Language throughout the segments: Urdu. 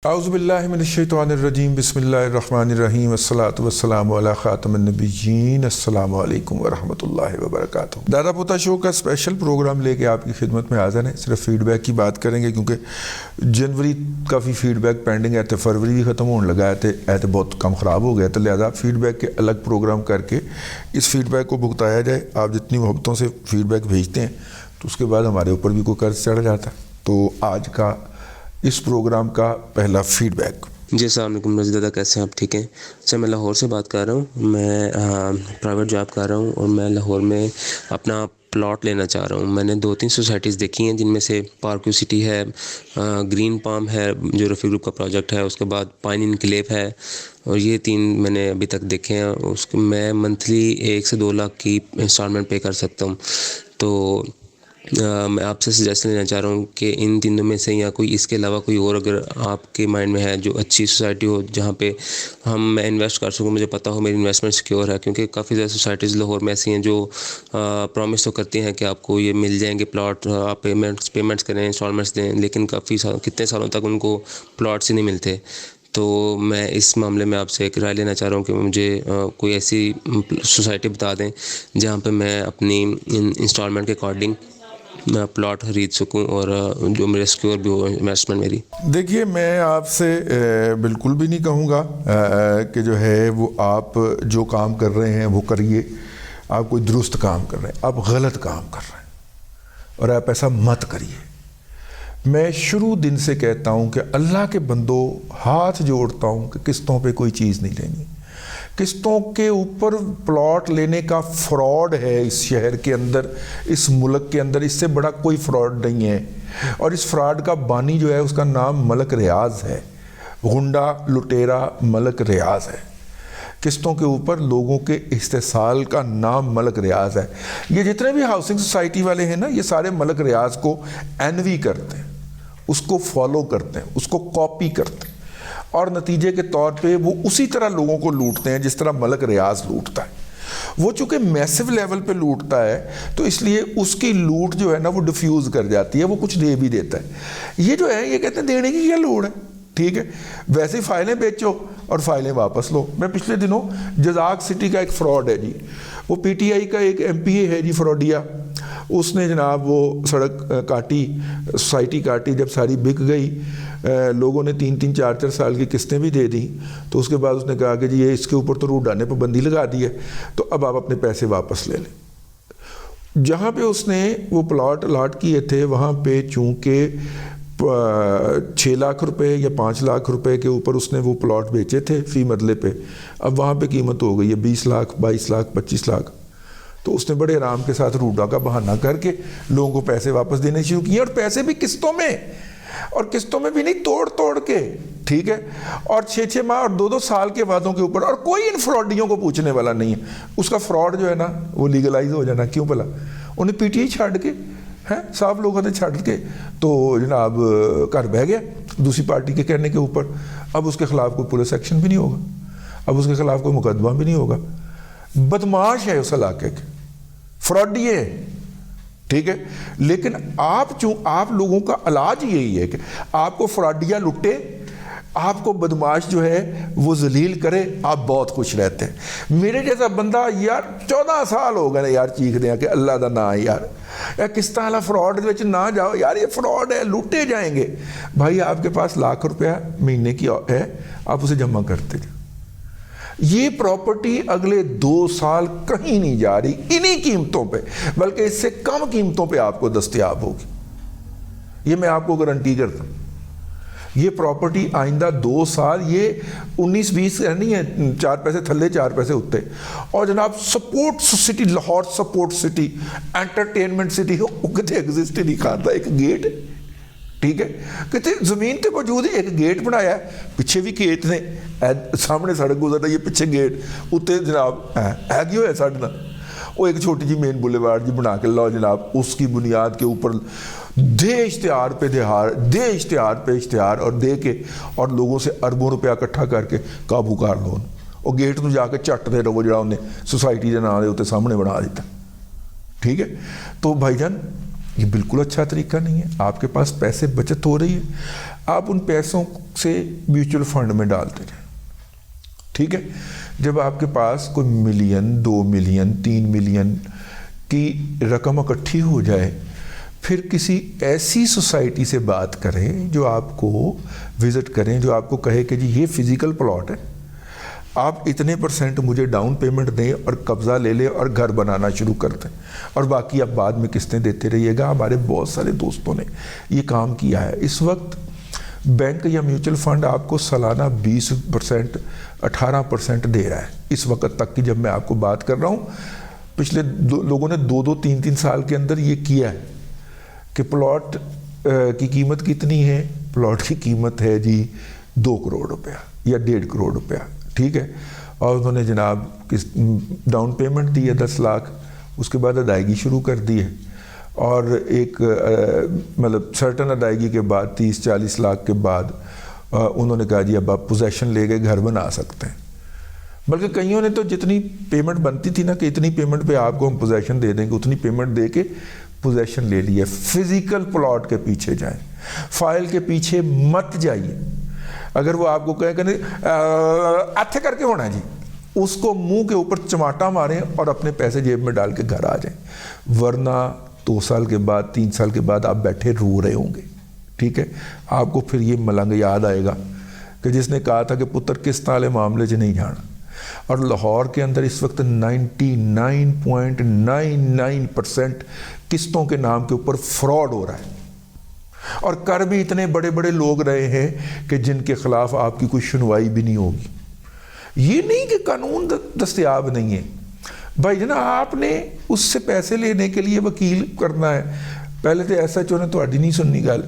اعوذ باللہ من الشیطان الرجیم بسم اللہ الرحمن الرحیم والصلاۃ والسلام علی خاتم النبیین السلام علیکم ورحمۃ اللہ وبرکاتہ۔ دادا پوتا شو کا اسپیشل پروگرام لے کے آپ کی خدمت میں حاضر ہیں۔ صرف فیڈ بیک کی بات کریں گے کیونکہ جنوری کافی فیڈ بیک پینڈنگ ہے، فروری بھی ختم ہونے لگا ہے تو بہت کم خراب ہو گیا، تو لہٰذا فیڈ بیک کے الگ پروگرام کر کے اس فیڈ بیک کو بھگتایا جائے۔ آپ جتنی محبتوں سے فیڈ بیک بھیجتے ہیں تو اس کے بعد ہمارے اوپر بھی کوئی قرض چڑھ جاتا ہے۔ تو آج کا اس پروگرام کا پہلا فیڈ بیک۔ جی السلام علیکم رضی دادا، کیسے ہیں آپ؟ ٹھیک ہیں سر، میں لاہور سے بات کر رہا ہوں۔ میں پرائیویٹ جاب کر رہا ہوں اور میں لاہور میں اپنا پلاٹ لینا چاہ رہا ہوں۔ میں نے 2-3 سوسائٹیز دیکھی ہیں جن میں سے پارکیو سٹی ہے، گرین پام ہے جو رفیع گروپ کا پروجیکٹ ہے، اس کے بعد پائن انکلیو ہے، اور یہ 3 میں نے ابھی تک دیکھے ہیں۔ اس کو میں منتھلی 1 سے 2 لاکھ کی انسٹالمنٹ پے کر سکتا ہوں۔ تو میں آپ سے سجیشن لینا چاہ رہا ہوں کہ ان تینوں میں سے یا کوئی اس کے علاوہ کوئی اور اگر آپ کے مائنڈ میں ہے جو اچھی سوسائٹی ہو جہاں پہ میں انویسٹ کر سکوں، مجھے پتہ ہو میری انویسٹمنٹ سیکیور ہے، کیونکہ کافی زیادہ سوسائٹیز لاہور میں ایسی ہیں جو پرومس تو کرتی ہیں کہ آپ کو یہ مل جائیں گے پلاٹ، آپ پیمنٹس کریں، انسٹالمنٹس دیں، لیکن کتنے سالوں تک ان کو پلاٹس ہی نہیں ملتے۔ تو میں اس معاملے میں آپ سے ایک رائے لینا چاہ رہا ہوں کہ مجھے کوئی ایسی سوسائٹی بتا دیں جہاں پہ میں اپنی انسٹالمنٹ کے اکارڈنگ پلاٹ خرید سکوں اور جو میرے سیکیور بھی ہو انویسٹمنٹ میری۔ دیکھیے، میں آپ سے بالکل بھی نہیں کہوں گا کہ جو ہے وہ آپ جو کام کر رہے ہیں وہ کریے۔ آپ کوئی درست کام کر رہے ہیں، آپ غلط کام کر رہے ہیں اور آپ ایسا مت کریے۔ میں شروع دن سے کہتا ہوں کہ اللہ کے بندوں، ہاتھ جوڑتا ہوں کہ قسطوں پہ کوئی چیز نہیں لینی۔ قسطوں کے اوپر پلاٹ لینے کا فراڈ ہے اس شہر کے اندر، اس ملک کے اندر، اس سے بڑا کوئی فراڈ نہیں ہے۔ اور اس فراڈ کا بانی جو ہے اس کا نام ملک ریاض ہے، غنڈہ لٹیرا ملک ریاض ہے۔ قسطوں کے اوپر لوگوں کے استحصال کا نام ملک ریاض ہے۔ یہ جتنے بھی ہاؤسنگ سوسائٹی والے ہیں نا، یہ سارے ملک ریاض کو انوی کرتے ہیں، اس کو فالو کرتے ہیں، اس کو کاپی کرتے ہیں، اور نتیجے کے طور پہ وہ اسی طرح لوگوں کو لوٹتے ہیں جس طرح ملک ریاض لوٹتا ہے۔ وہ چونکہ میسو لیول پہ لوٹتا ہے تو اس لیے اس کی لوٹ جو ہے نا وہ ڈیفیوز کر جاتی ہے، وہ کچھ دے بھی دیتا ہے۔ یہ جو ہے یہ کہتے ہیں دینے کی کیا لوڑ ہے، ٹھیک ہے، ویسے فائلیں بیچو اور فائلیں واپس لو۔ میں پچھلے دنوں جزاک سٹی کا ایک فراڈ ہے جی، وہ پی ٹی آئی کا ایک ایم پی اے ہے جی فراڈیا، اس نے جناب وہ سڑک کاٹی، سوسائٹی کاٹی، جب ساری بک گئی، لوگوں نے 3-3 4-4 سال کی قسطیں بھی دے دیں، تو اس کے بعد اس نے کہا کہ جی یہ اس کے اوپر تو روڈ ڈالنے پہ بندی لگا دی ہے، تو اب آپ اپنے پیسے واپس لے لیں۔ جہاں پہ اس نے وہ پلاٹ الاٹ کیے تھے وہاں پہ چونکہ 6 لاکھ روپے یا 5 لاکھ روپے کے اوپر اس نے وہ پلاٹ بیچے تھے فی مرلے پہ، اب وہاں پہ قیمت ہو گئی ہے 20 لاکھ 22 لاکھ 25 لاکھ۔ تو اس نے بڑے آرام کے ساتھ روڈا کا بہانہ کر کے لوگوں کو پیسے واپس دینے شروع کیے، اور پیسے بھی قسطوں میں، اور قسطوں میں بھی نہیں، توڑ کے، ٹھیک ہے، اور 6-6 ماہ اور 2-2 سال کے وعدوں کے اوپر، اور کوئی ان فراڈیوں کو پوچھنے والا نہیں ہے۔ اس کا فراڈ جو ہے نا وہ لیگلائز ہو جانا، کیوں بھلا؟ انہیں پی ٹی آئی چھاڑ کے صاحب لوگوں نے چھاڑ کے تو جناب گھر بہ گیا دوسری پارٹی کے کہنے کے اوپر۔ اب اس کے خلاف کوئی پولیس ایکشن بھی نہیں ہوگا، اب اس کے خلاف کوئی مقدمہ بھی نہیں ہوگا۔ بدماش ہے اس علاقے کے، فراڈی ہے، ٹھیک ہے، لیکن آپ لوگوں کا علاج یہی ہے کہ آپ کو فراڈیا لٹے، آپ کو بدماش جو ہے وہ ذلیل کرے، آپ بہت خوش رہتے ہیں۔ میرے جیسا بندہ یار 14 سال ہو گئے یار چیخ دیا کہ اللہ دا نا یار کس طرح فراڈ وچ نہ جاؤ یار، یہ فراڈ ہے، لوٹے جائیں گے۔ بھائی آپ کے پاس لاکھ روپیہ مہینے کی ہے، آپ اسے جمع کرتے جائیں۔ یہ پراپرٹی اگلے 2 سال کہیں نہیں جا رہی انہی قیمتوں پہ، بلکہ اس سے کم قیمتوں پہ آپ کو دستیاب ہوگی، یہ میں آپ کو گارنٹی کرتا ہوں۔ یہ پراپرٹی آئندہ 2 سال، یہ 19-20 نہیں ہے، 4 پیسے تھلے 4 پیسے اٹھتے۔ اور جناب sports city, Lahore support city, entertainment city, وہ کتے ایگزسٹ نہیں کرتا، ایک گیٹ، ٹھیک ہے، کہتے زمین تے موجود ہے، ایک گیٹ بنایا ہے، پیچھے بھی کھیت نے، سامنے سڑک گزر رہی ہے، پیچھے گیٹ، اتنے جناب ہے کیوں ہے ساڑھے نا، وہ ایک چھوٹی جی مین بولیوارڈ جی بنا کے لاؤ جناب، اس کی بنیاد کے اوپر دے اشتہار پہ دے اشتہار پہ اشتہار، اور دے کے اور لوگوں سے اربوں روپیہ اکٹھا کر کے قابو کر لو، اور گیٹ تو جا کے چٹ دے رہو جڑا انہیں سوسائٹی کے نام دے اتنے سامنے بنا دیتا، ٹھیک ہے۔ تو بھائی جان یہ بالکل اچھا طریقہ نہیں ہے. آپ کے پاس پیسے بچت ہو رہی ہے, آپ ان پیسوں سے میوچل فنڈ میں ڈالتے جائیں. ٹھیک ہے, جب آپ کے پاس کوئی 1 ملین 2 ملین 3 ملین کی رقم اکٹھی ہو جائے, پھر کسی ایسی سوسائٹی سے بات کریں جو آپ کو وزٹ کریں, جو آپ کو کہے کہ جی یہ فزیکل پلاٹ ہے, آپ اتنے % مجھے ڈاؤن پیمنٹ دیں اور قبضہ لے لیں اور گھر بنانا شروع کر دیں, اور باقی آپ بعد میں قسطیں دیتے رہیے گا. ہمارے بہت سارے دوستوں نے یہ کام کیا ہے. اس وقت بینک یا میوچل فنڈ آپ کو سالانہ 20% 18% دے رہا ہے. اس وقت تک کی جب میں آپ کو بات کر رہا ہوں, پچھلے لوگوں نے 2 3 سال کے اندر یہ کیا ہے کہ پلاٹ کی قیمت کتنی ہے, پلاٹ کی قیمت ہے جی 2 کروڑ روپیہ یا 1.5 کروڑ روپیہ. ٹھیک ہے, اور انہوں نے جناب ڈاؤن پیمنٹ دی ہے 10 لاکھ, اس کے بعد ادائیگی شروع کر دی ہے, اور ایک مطلب سرٹن ادائیگی کے بعد 30-40 لاکھ کے بعد انہوں نے کہا جی اب آپ پوزیشن لے کے گھر بنا سکتے ہیں. بلکہ کئیوں نے تو جتنی پیمنٹ بنتی تھی نا کہ اتنی پیمنٹ پہ آپ کو ہم پوزیشن دے دیں گے, اتنی پیمنٹ دے کے پوزیشن لے لی ہے. فزیکل پلاٹ کے پیچھے جائیں, فائل کے پیچھے مت جائیے. اگر وہ آپ کو کہے کہ اتھے کر کے ہونا جی, اس کو منہ کے اوپر چماٹا ماریں اور اپنے پیسے جیب میں ڈال کے گھر آ جائیں, ورنہ 2 سال کے بعد 3 سال کے بعد آپ بیٹھے رو رہے ہوں گے. ٹھیک ہے, آپ کو پھر یہ ملنگ یاد آئے گا کہ جس نے کہا تھا کہ پتر قسط والے معاملے 'چ نہیں جانا. اور لاہور کے اندر اس وقت 99.99% قسطوں کے نام کے اوپر فراڈ ہو رہا ہے, اور کر بھی اتنے بڑے بڑے لوگ رہے ہیں کہ جن کے خلاف آپ کی کوئی سنوائی بھی نہیں ہوگی. یہ نہیں کہ قانون دستیاب نہیں ہے بھائی جناب, آپ نے اس سے پیسے لینے کے لیے وکیل کرنا ہے. پہلے تو ایس ایچ او نے تہاڈی نہیں سننی گل,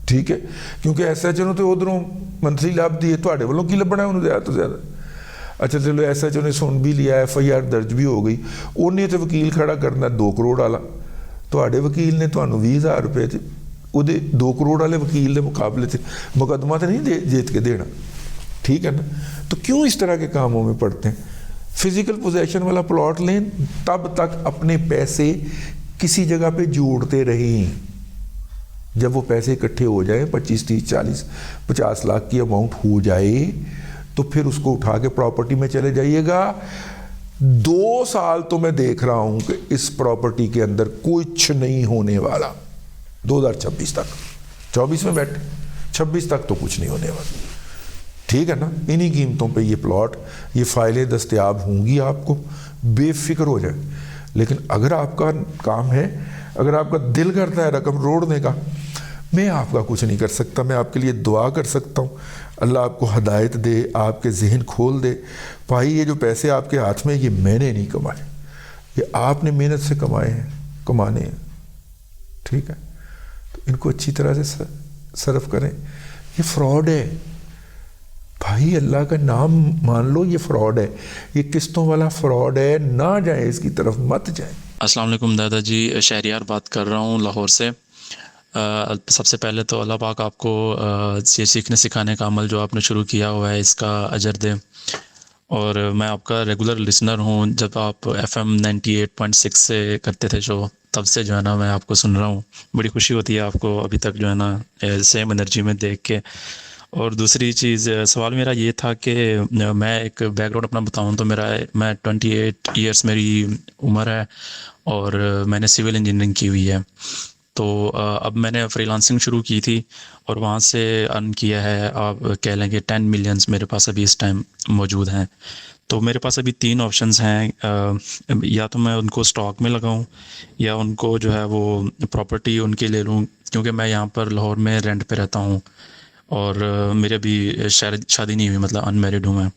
ٹھیک ہے, کیونکہ ایس ایچ او نے تو ادھروں منتری لب دیے, تہاڈے والوں کی لبنا ہے انہوں زیادہ تو زیادہ. اچھا چلو ایس ایچ او نے سن بھی لیا, FIR درج بھی ہو گئی, انہیں تو وکیل کھڑا کرنا 2 کروڑ والا. تہاڈے وکیل نے تہانوں 20,000 روپے وہ 2 کروڑ والے وکیل کے مقابلے سے مقدمہ تو نہیں جیت کے دینا. ٹھیک ہے نا, تو کیوں اس طرح کے کاموں میں پڑتے ہیں؟ فزیکل پوزیشن والا پلاٹ لیں, تب تک اپنے پیسے کسی جگہ پہ جوڑتے رہیں. جب وہ پیسے اکٹھے ہو جائیں 25 30 40 50 لاکھ کی اماؤنٹ ہو جائے, تو پھر اس کو اٹھا کے پراپرٹی میں چلے جائیے گا. 2 سال تو میں دیکھ رہا ہوں کہ اس پراپرٹی کے اندر کچھ نہیں ہونے والا. 2026 تک, 24 میں بیٹھے, 26 تک تو کچھ نہیں ہونے والا. ٹھیک ہے نا, انہی قیمتوں پہ یہ پلاٹ, یہ فائلیں دستیاب ہوں گی آپ کو, بے فکر ہو جائیں. لیکن اگر آپ کا کام ہے, اگر آپ کا دل کرتا ہے رقم روڑنے کا, میں آپ کا کچھ نہیں کر سکتا. میں آپ کے لیے دعا کر سکتا ہوں, اللہ آپ کو ہدایت دے, آپ کے ذہن کھول دے. بھائی یہ جو پیسے آپ کے ہاتھ میں, یہ میں نے نہیں کمائے, یہ آپ نے محنت سے کمائے ہیں, کمانے ہیں. ٹھیک ہے, تو ان کو اچھی طرح سے صرف کریں. یہ فراڈ ہے بھائی, اللہ کا نام مان لو, یہ فراڈ ہے, یہ قسطوں والا فراڈ ہے. نہ جائیں اس کی طرف, مت جائیں. السلام علیکم دادا جی, شہریار بات کر رہا ہوں لاہور سے. سب سے پہلے تو اللہ پاک آپ کو یہ سیکھنے سکھانے کا عمل جو آپ نے شروع کیا ہوا ہے اس کا اجر دے. اور میں آپ کا ریگولر لسنر ہوں, جب آپ FM 98.6 سے کرتے تھے شو, تب سے جو ہے نا میں آپ کو سن رہا ہوں. بڑی خوشی ہوتی ہے آپ کو ابھی تک جو ہے نا سیم انرجی میں دیکھ کے. اور دوسری چیز, سوال میرا یہ تھا کہ میں ایک بیک گراؤنڈ اپنا بتاؤں تو میں 28 ایئرس میری عمر ہے, اور میں نے سول انجینئرنگ کی ہوئی ہے. تو اب میں نے فری لانسنگ شروع کی تھی, اور وہاں سے ارن کیا ہے, آپ کہہ لیں کہ 10 ملینز میرے پاس ابھی اس ٹائم موجود ہیں. تو میرے پاس ابھی 3 آپشنز ہیں, یا تو میں ان کو اسٹاک میں لگاؤں, یا ان کو جو ہے وہ پراپرٹی ان کی لے لوں, کیونکہ میں یہاں پر لاہور میں رینٹ پہ رہتا ہوں, اور میرے ابھی شادی نہیں ہوئی, مطلب ان میرڈ ہوں میں.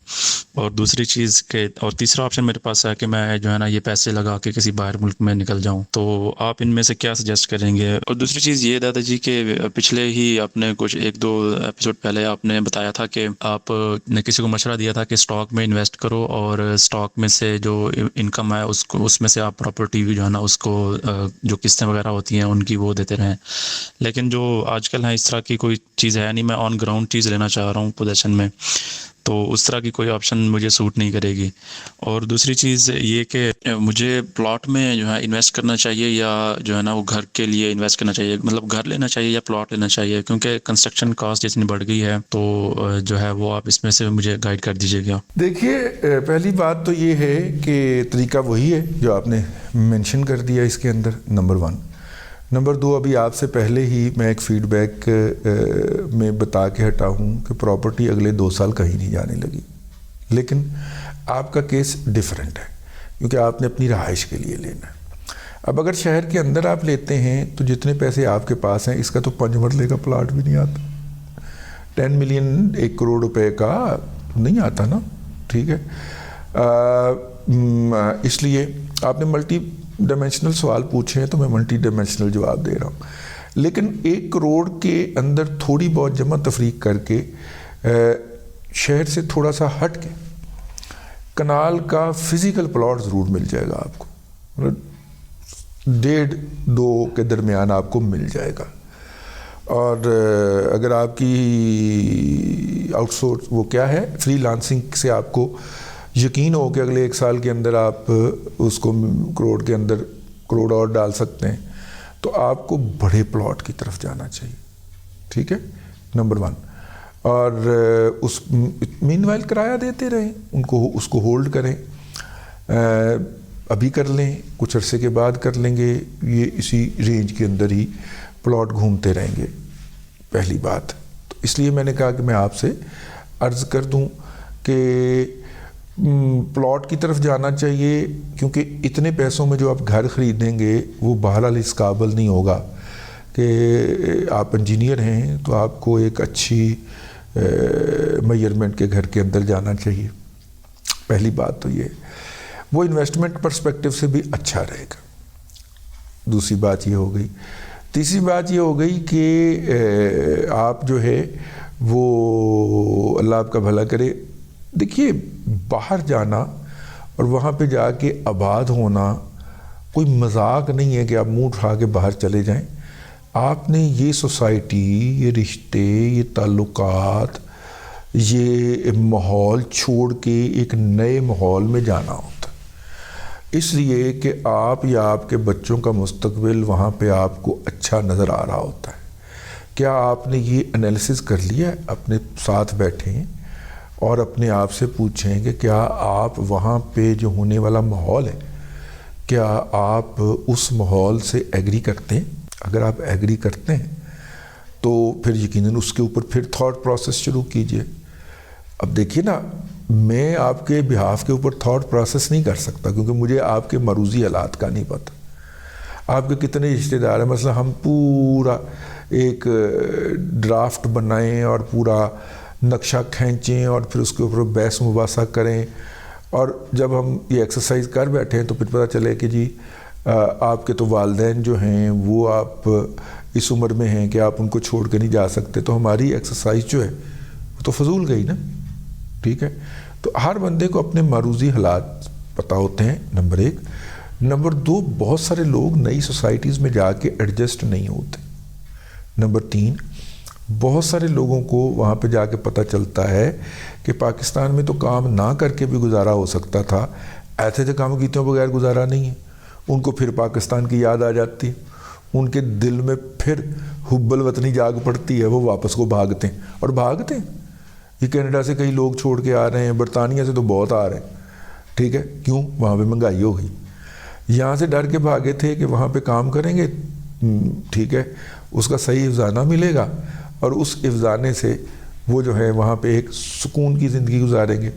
اور دوسری چیز کہ, اور تیسرا آپشن میرے پاس ہے کہ میں جو ہے نا یہ پیسے لگا کے کسی باہر ملک میں نکل جاؤں. تو آپ ان میں سے کیا سجیسٹ کریں گے؟ اور دوسری چیز یہ دادا جی کہ پچھلے ہی آپ نے کچھ 1-2 ایپیسوڈ پہلے آپ نے بتایا تھا کہ آپ نے کسی کو مشورہ دیا تھا کہ اسٹاک میں انویسٹ کرو, اور اسٹاک میں سے جو انکم ہے اس میں سے آپ پراپرٹی جو ہے نا اس کو جو قسطیں وغیرہ ہوتی ہیں ان کی وہ دیتے رہیں. لیکن جو آج کل ہیں اس طرح کی کوئی چیز ہے نہیں, میں آن گراؤنڈ چیز لینا چاہ رہا ہوں پوزیشن میں. تو اس طرح کی کوئی آپشن مجھے سوٹ نہیں کرے گی. اور دوسری چیز یہ کہ مجھے پلاٹ میں جو ہے انویسٹ کرنا چاہیے یا جو ہے نا وہ گھر کے لیے انویسٹ کرنا چاہیے, مطلب گھر لینا چاہیے یا پلاٹ لینا چاہیے, کیونکہ کنسٹرکشن کاسٹ جتنی بڑھ گئی ہے تو جو ہے وہ آپ اس میں سے مجھے گائیڈ کر دیجیے گا. دیکھیے پہلی بات تو یہ ہے کہ طریقہ وہی ہے جو آپ نے مینشن کر دیا اس کے اندر, نمبر 1. نمبر 2, ابھی آپ سے پہلے ہی میں ایک فیڈ بیک میں بتا کے ہٹا ہوں کہ پراپرٹی اگلے 2 سال کہیں نہیں جانے لگی, لیکن آپ کا کیس ڈیفرنٹ ہے کیونکہ آپ نے اپنی رہائش کے لیے لینا ہے. اب اگر شہر کے اندر آپ لیتے ہیں تو جتنے پیسے آپ کے پاس ہیں اس کا تو 5 مرلے کا پلاٹ بھی نہیں آتا, 10 ملین 1 کروڑ روپے کا نہیں آتا نا, ٹھیک ہے. اس لیے آپ نے ملٹی ڈائمینشنل سوال پوچھے ہیں تو میں ملٹی ڈائمینشنل جواب دے رہا ہوں, لیکن 1 کروڑ کے اندر تھوڑی بہت جمع تفریق کر کے شہر سے تھوڑا سا ہٹ کے کنال کا فزیکل پلاٹ ضرور مل جائے گا آپ کو, 1.5-2 کے درمیان آپ کو مل جائے گا. اور اگر آپ کی آؤٹ سورس وہ کیا ہے فری لانسنگ سے آپ کو یقین ہو کہ اگلے 1 سال کے اندر آپ اس کو کروڑ کے اندر کروڑ اور ڈال سکتے ہیں, تو آپ کو بڑے پلاٹ کی طرف جانا چاہیے, ٹھیک ہے, نمبر 1. اور اس مین وائل کرایہ دیتے رہیں, اس کو ہولڈ کریں, ابھی کر لیں, کچھ عرصے کے بعد کر لیں گے, یہ اسی رینج کے اندر ہی پلاٹ گھومتے رہیں گے, پہلی بات. تو اس لیے میں نے کہا کہ میں آپ سے عرض کر دوں کہ پلاٹ کی طرف جانا چاہیے, کیونکہ اتنے پیسوں میں جو آپ گھر خریدیں گے وہ بہرحال اس قابل نہیں ہوگا کہ آپ انجینئر ہیں تو آپ کو ایک اچھی میجرمنٹ کے گھر کے اندر جانا چاہیے. پہلی بات تو یہ وہ انویسٹمنٹ پرسپیکٹیو سے بھی اچھا رہے گا. دوسری بات یہ ہو گئی. تیسری بات یہ ہو گئی کہ آپ جو ہے وہ اللہ آپ کا بھلا کرے. دیکھیے باہر جانا اور وہاں پہ جا کے آباد ہونا کوئی مذاق نہیں ہے کہ آپ منہ اٹھا کے باہر چلے جائیں. آپ نے یہ سوسائٹی, یہ رشتے, یہ تعلقات, یہ ماحول چھوڑ کے ایک نئے ماحول میں جانا ہوتا ہے, اس لیے کہ آپ یا آپ کے بچوں کا مستقبل وہاں پہ آپ کو اچھا نظر آ رہا ہوتا ہے. کیا آپ نے یہ انالیسس کر لیا ہے؟ اپنے ساتھ بیٹھیں اور اپنے آپ سے پوچھیں کہ کیا آپ وہاں پہ جو ہونے والا ماحول ہے کیا آپ اس ماحول سے ایگری کرتے ہیں؟ اگر آپ ایگری کرتے ہیں تو پھر یقیناً اس کے اوپر پھر تھاٹ پروسیس شروع کیجئے. اب دیکھیے نا, میں آپ کے بہاف کے اوپر تھاٹ پروسیس نہیں کر سکتا کیونکہ مجھے آپ کے مروزی حالات کا نہیں پتہ. آپ کے کتنے رشتہ دار ہیں, مثلا ہم پورا ایک ڈرافٹ بنائیں اور پورا نقشہ کھینچیں اور پھر اس کے اوپر بحث مباحثہ کریں, اور جب ہم یہ ایکسرسائز کر بیٹھے ہیں تو پھر پتہ چلے کہ جی آپ کے تو والدین جو ہیں وہ آپ اس عمر میں ہیں کہ آپ ان کو چھوڑ کے نہیں جا سکتے, تو ہماری ایکسرسائز جو ہے وہ تو فضول گئی نا, ٹھیک ہے. تو ہر بندے کو اپنے معروضی حالات پتہ ہوتے ہیں, نمبر 1. نمبر 2, بہت سارے لوگ نئی سوسائٹیز میں جا کے ایڈجسٹ نہیں ہوتے. نمبر 3, بہت سارے لوگوں کو وہاں پہ جا کے پتہ چلتا ہے کہ پاکستان میں تو کام نہ کر کے بھی گزارا ہو سکتا تھا, ایسے جو کام کیتے بغیر گزارا نہیں ہے. ان کو پھر پاکستان کی یاد آ جاتی ہے, ان کے دل میں پھر حب الوطنی جاگ پڑتی ہے, وہ واپس کو بھاگتے ہیں اور بھاگتے ہیں. یہ کینیڈا سے کئی لوگ چھوڑ کے آ رہے ہیں, برطانیہ سے تو بہت آ رہے ہیں, ٹھیک ہے. کیوں؟ وہاں پہ مہنگائی ہو گئی. یہاں سے ڈر کے بھاگے تھے کہ وہاں پہ کام کریں گے, ٹھیک ہے, اس کا صحیح افزانہ ملے گا اور اس افزانے سے وہ جو ہے وہاں پہ ایک سکون کی زندگی گزاریں گے.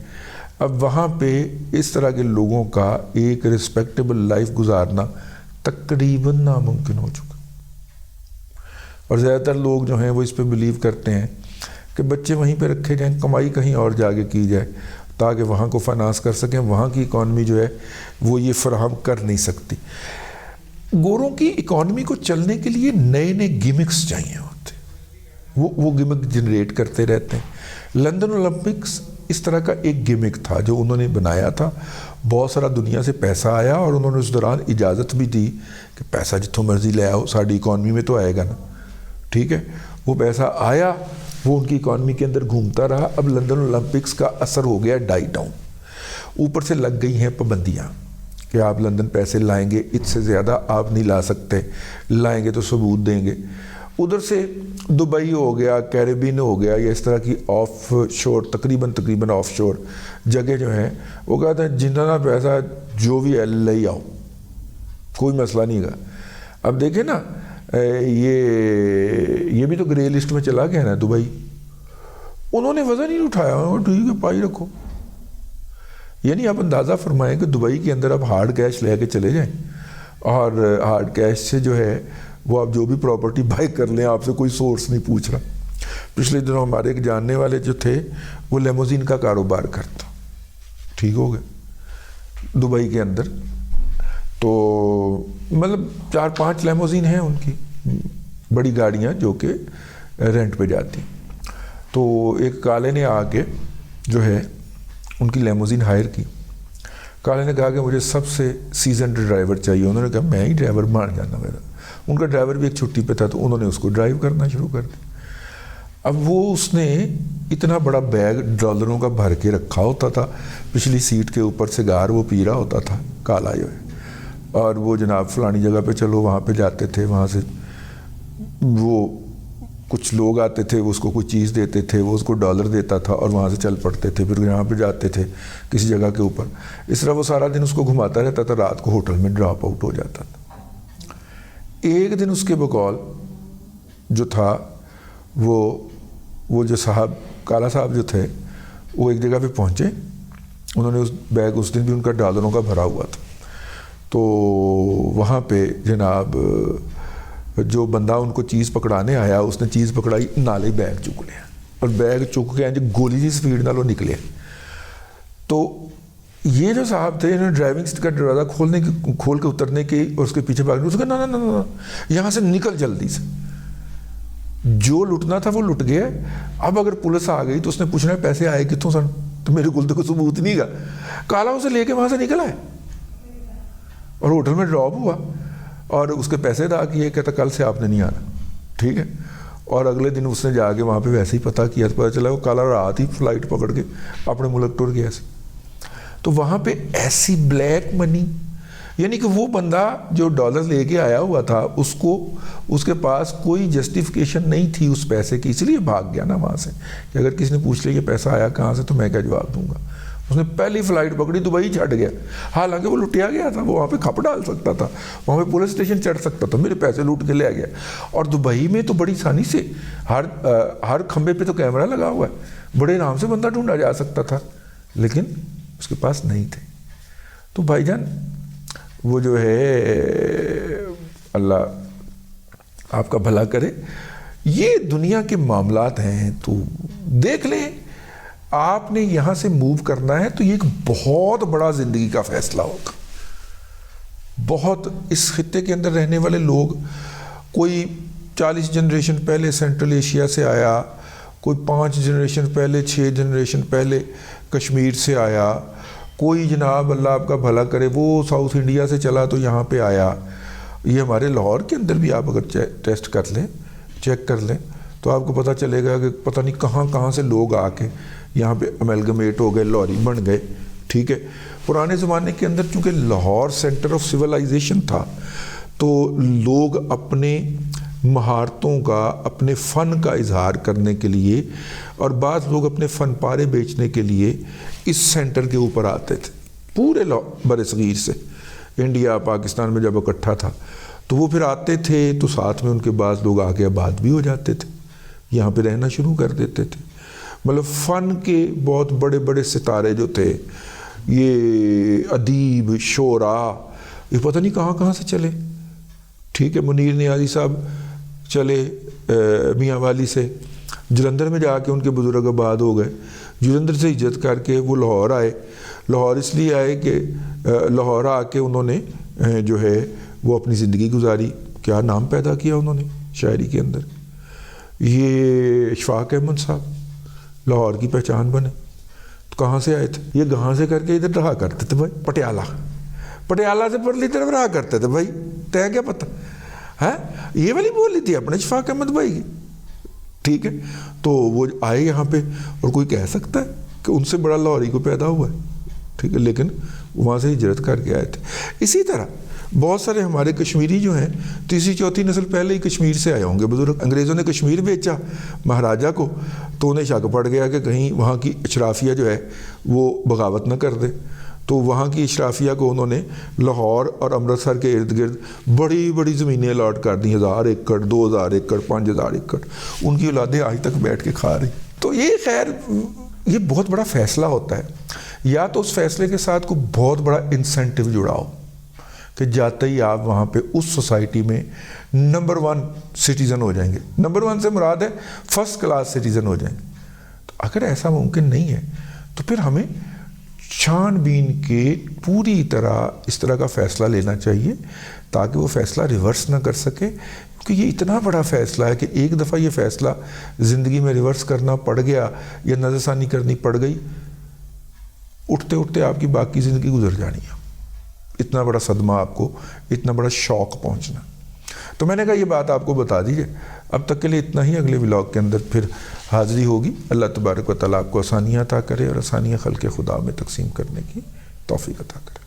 اب وہاں پہ اس طرح کے لوگوں کا ایک رسپیکٹیبل لائف گزارنا تقریباً ناممکن ہو چکا. اور زیادہ تر لوگ جو ہیں وہ اس پہ بلیو کرتے ہیں کہ بچے وہیں پہ رکھے جائیں, کمائی کہیں اور جاگے کی جائے تاکہ وہاں کو فائنانس کر سکیں. وہاں کی اکانومی جو ہے وہ یہ فراہم کر نہیں سکتی. گوروں کی اکانومی کو چلنے کے لیے نئے نئے گیمکس چاہیے ہوتے, وہ گیمک جنریٹ کرتے رہتے ہیں. لندن اولمپکس اس طرح کا ایک گیمک تھا جو انہوں نے بنایا تھا. بہت سارا دنیا سے پیسہ آیا اور انہوں نے اس دوران اجازت بھی دی کہ پیسہ جتوں مرضی لے آؤ, ساری اکانومی میں تو آئے گا نا, ٹھیک ہے. وہ پیسہ آیا وہ ان کی اکانومی کے اندر گھومتا رہا. اب لندن اولمپکس کا اثر ہو گیا ڈائی ڈاؤن. اوپر سے لگ گئی ہیں پابندیاں کہ آپ لندن پیسے لائیں گے اس سے زیادہ آپ نہیں لا سکتے, لائیں گے تو ثبوت دیں گے. ادھر سے دبئی ہو گیا, کیریبین ہو گیا, یا اس طرح کی آف شور تقریباً آف شور جگہ جو ہیں وہ کہتے ہیں جتنا پیسہ جو بھی ہے لے آؤ, کوئی مسئلہ نہیں گا. اب دیکھیں نا یہ بھی تو گرے لسٹ میں چلا گیا نا دبئی. انہوں نے وزن ہی نہیں اٹھایا, ٹھیک ہے پائی رکھو. یعنی آپ اندازہ فرمائیں کہ دبئی کے اندر آپ ہارڈ کیش لے کے چلے جائیں, اور ہارڈ کیش سے جو ہے وہ آپ جو بھی پراپرٹی بائی کر لیں, آپ سے کوئی سورس نہیں پوچھ رہا. پچھلے دنوں ہمارے ایک جاننے والے جو تھے وہ لیموزین کا کاروبار کرتا, ٹھیک ہو گئے دبئی کے اندر. تو مطلب 4-5 لیموزین ہیں ان کی, بڑی گاڑیاں جو کہ رینٹ پہ جاتی. تو ایک کالے نے آ کے جو ہے ان کی لیموزین ہائر کی. کالے نے کہا کہ مجھے سب سے سیزنڈ ڈرائیور چاہیے. انہوں نے کہا میں ہی ڈرائیور مان جانا میرا. ان کا ڈرائیور بھی ایک چھٹی پہ تھا تو انہوں نے اس کو ڈرائیو کرنا شروع کر دیا. اب وہ اس نے اتنا بڑا بیگ ڈالروں کا بھر کے رکھا ہوتا تھا, پچھلی سیٹ کے اوپر سگار وہ پی رہا ہوتا تھا کالا جو ہے, اور وہ جناب فلانی جگہ پہ چلو وہاں پہ جاتے تھے, وہاں سے وہ کچھ لوگ آتے تھے, وہ اس کو کوئی چیز دیتے تھے, وہ اس کو ڈالر دیتا تھا اور وہاں سے چل پڑتے تھے. پھر یہاں پہ جاتے تھے کسی جگہ کے اوپر. اس طرح وہ سارا دن اس کو گھماتا رہتا تھا, رات کو ہوٹل میں ڈراپ آؤٹ ہو جاتا تھا. ایک دن اس کے بقول جو تھا وہ جو صاحب کالا صاحب جو تھے وہ ایک جگہ پہ پہنچے. انہوں نے اس بیگ اس دن بھی ان کا ڈالروں کا بھرا ہوا تھا. تو وہاں پہ جناب جو بندہ ان کو چیز پکڑانے آیا اس نے چیز پکڑائی, نالے بیگ چک لیا, اور بیگ چک کے گولی جی سپیڈ نال وہ نکلے. تو یہ جو صاحب تھے انہوں نے ڈرائیونگ کا دروازہ کھول کے اترنے کی اور اس کے پیچھے بھاگنے, اس نے کہا نا یہاں سے نکل جلدی سے. جو لٹنا تھا وہ لٹ گیا. اب اگر پولیس آ گئی تو اس نے پوچھنا ہے پیسے آئے کتوں سن, تو میرے کو کوئی ثبوت نہیں گا. کالا اسے لے کے وہاں سے نکل آئے اور ہوٹل میں ڈراپ ہوا اور اس کے پیسے ادا کیے. کہتا کل سے آپ نے نہیں آنا, ٹھیک ہے. اور اگلے دن اس نے جا کے وہاں پہ ویسے ہی پتہ کیا, پتہ چلا وہ کالا رات ہی فلائٹ پکڑ کے اپنے ملک ٹر گیا. تو وہاں پہ ایسی بلیک منی, یعنی کہ وہ بندہ جو ڈالر لے کے آیا ہوا تھا اس کے پاس کوئی جسٹیفیکیشن نہیں تھی اس پیسے کی, اس لیے بھاگ گیا نا وہاں سے. کہ اگر کسی نے پوچھ لیا یہ پیسہ آیا کہاں سے تو میں کیا جواب دوں گا. اس نے پہلی فلائٹ پکڑی, دبئی چھٹ گیا. حالانکہ وہ لٹیا گیا تھا, وہ وہاں پہ کھپ ڈال سکتا تھا, وہاں پہ پولیس اسٹیشن چڑھ سکتا تھا, میرے پیسے لوٹ کے لے گیا. اور دبئی میں تو بڑی آسانی سے ہر کھمبے پہ تو کیمرہ لگا ہوا ہے, بڑے آرام سے بندہ ڈھونڈا جا سکتا تھا, لیکن اس کے پاس نہیں تھے. تو بھائی جان وہ جو ہے اللہ آپ کا بھلا کرے, یہ دنیا کے معاملات ہیں. تو دیکھ لیں آپ نے یہاں سے موو کرنا ہے تو یہ ایک بہت بڑا زندگی کا فیصلہ ہوگا. بہت اس خطے کے اندر رہنے والے لوگ, کوئی 40 جنریشن پہلے سینٹرل ایشیا سے آیا, کوئی 5 جنریشن پہلے 6 جنریشن پہلے کشمیر سے آیا, کوئی جناب اللہ آپ کا بھلا کرے وہ ساؤتھ انڈیا سے چلا تو یہاں پہ آیا. یہ ہمارے لاہور کے اندر بھی آپ اگر ٹیسٹ کر لیں, چیک کر لیں, تو آپ کو پتہ چلے گا کہ پتہ نہیں کہاں سے لوگ آ کے یہاں پہ امیلگمیٹ ہو گئے, لاہوری بن گئے, ٹھیک ہے. پرانے زمانے کے اندر چونکہ لاہور سینٹر آف سویلائزیشن تھا تو لوگ اپنے مہارتوں کا, اپنے فن کا اظہار کرنے کے لیے, اور بعض لوگ اپنے فن پارے بیچنے کے لیے اس سینٹر کے اوپر آتے تھے. پورے بر صغیر سے انڈیا پاکستان میں جب اکٹھا تھا تو وہ پھر آتے تھے تو ساتھ میں ان کے بعض لوگ آ کے آباد بھی ہو جاتے تھے, یہاں پہ رہنا شروع کر دیتے تھے. مطلب فن کے بہت بڑے بڑے ستارے جو تھے, یہ ادیب, شعراء, یہ پتہ نہیں کہاں سے چلے, ٹھیک ہے. منیر نیازی صاحب چلے میاں والی سے, جلندھر میں جا کے ان کے بزرگ آباد ہو گئے. جلندھر سے ہجرت کر کے وہ لاہور آئے. لاہور اس لیے آئے کہ لاہور آ کے انہوں نے جو ہے وہ اپنی زندگی گزاری. کیا نام پیدا کیا انہوں نے شاعری کے اندر, یہ اشفاق احمد صاحب لاہور کی پہچان بنے. تو کہاں سے آئے تھے یہ, کہاں سے کر کے ادھر رہا کرتے تھے بھائی, پٹیالہ سے پرلی طرف رہا کرتے تھے بھائی. طے کیا پتہ ہے, یہ والی بولی تھی اپنے اشفاق احمد بھائی کی, ٹھیک ہے. تو وہ آئے یہاں پہ اور کوئی کہہ سکتا ہے کہ ان سے بڑا لاہوری کو پیدا ہوا ہے, ٹھیک ہے, لیکن وہاں سے ہجرت کر کے آئے تھے. اسی طرح بہت سارے ہمارے کشمیری جو ہیں تیسری چوتھی نسل پہلے ہی کشمیر سے آئے ہوں گے. بزرگ انگریزوں نے کشمیر بیچا مہاراجا کو تو انہیں شک پڑ گیا کہ کہیں وہاں کی اشرافیہ جو ہے وہ بغاوت نہ کر دے, تو وہاں کی اشرافیہ کو انہوں نے لاہور اور امرتسر کے ارد گرد بڑی بڑی زمینیں الاٹ کر دیں, 1000 ایکڑ 2000 ایکڑ 5000 ایکڑ. ان کی اولادیں آج تک بیٹھ کے کھا رہی. تو یہ خیر یہ بہت بڑا فیصلہ ہوتا ہے. یا تو اس فیصلے کے ساتھ کوئی بہت بڑا انسینٹیو جڑا ہو کہ جاتے ہی آپ وہاں پہ اس سوسائٹی میں نمبر 1 سٹیزن ہو جائیں گے. نمبر 1 سے مراد ہے فرسٹ کلاس سٹیزن ہو جائیں گے. تو اگر ایسا ممکن نہیں ہے تو پھر ہمیں چھان بین کے پوری طرح اس طرح کا فیصلہ لینا چاہیے تاکہ وہ فیصلہ ریورس نہ کر سکے, کیونکہ یہ اتنا بڑا فیصلہ ہے کہ ایک دفعہ یہ فیصلہ زندگی میں ریورس کرنا پڑ گیا یا نظر ثانی کرنی پڑ گئی, اٹھتے اٹھتے آپ کی باقی زندگی گزر جانی ہے. اتنا بڑا صدمہ آپ کو, اتنا بڑا شوق پہنچنا. تو میں نے کہا یہ بات آپ کو بتا دیجیے. اب تک کے لیے اتنا ہی. اگلے ولاگ کے اندر پھر حاضری ہوگی. اللہ تبارک و تعالیٰ آپ کو آسانیاں عطا کرے اور آسانیاں خلق خدا میں تقسیم کرنے کی توفیق عطا کرے.